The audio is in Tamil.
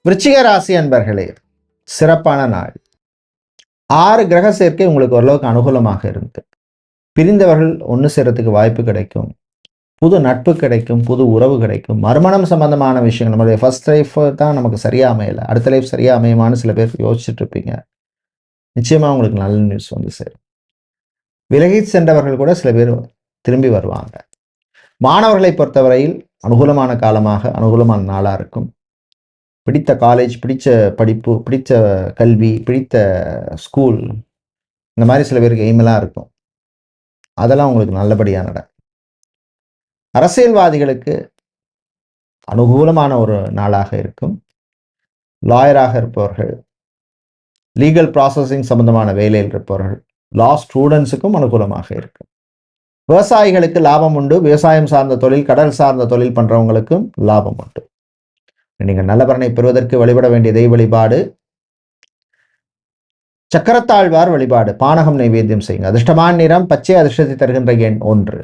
விருச்சிக ராசி அன்பர்களே, சிறப்பான நாள். 6 கிரக சேர்க்கை உங்களுக்கு ஓரளவுக்கு அனுகூலமாக இருந்து பிரிந்தவர்கள் ஒன்று சேரத்துக்கு வாய்ப்பு கிடைக்கும். புது நட்பு கிடைக்கும், புது உறவு கிடைக்கும். மறுமணம் சம்பந்தமான விஷயங்கள், நம்மளுடைய ஃபர்ஸ்ட் லைஃப் தான் நமக்கு சரியா அமையல, அடுத்த லைஃப் சரியா அமையுமான்னு சில பேர் யோசிச்சுட்டு இருப்பீங்க. நிச்சயமா உங்களுக்கு நல்ல நியூஸ் வந்து சேரும். விலகி சென்றவர்கள் கூட சில பேர் திரும்பி வருவாங்க. மாணவர்களை பொறுத்தவரையில் அனுகூலமான காலமாக, அனுகூலமான நாளா இருக்கும். பிடித்த காலேஜ், பிடிச்ச படிப்பு, பிடித்த கல்வி, பிடித்த ஸ்கூல், இந்த மாதிரி சில பேருக்கு எய்மெல்லாம் இருக்கும். அதெல்லாம் உங்களுக்கு நல்லபடியா நடக்கும். அரசியல்வாதிகளுக்கு அனுகூலமான ஒரு நாளாக இருக்கும். லாயராக இருப்பவர்கள், லீகல் ப்ராசஸிங் சம்பந்தமான வேலையில் இருப்பவர்கள், லா ஸ்டூடெண்ட்ஸுக்கும் அனுகூலமாக இருக்கும். விவசாயிகளுக்கு லாபம் உண்டு. விவசாயம் சார்ந்த தொழில், கடல் சார்ந்த தொழில் பண்றவங்களுக்கும் லாபம் உண்டு. நீங்கள் நல்ல பலனை பெறுவதற்கு வழிபட வேண்டிய தெய்வ வழிபாடு சக்கரத்தாழ்வார் வழிபாடு. பானகம் நைவேத்தியம் செய்யுங்க. அதிர்ஷ்டமான நிறம் பச்சை, அதிர்ஷ்டத்தை தருகின்ற எண் 1.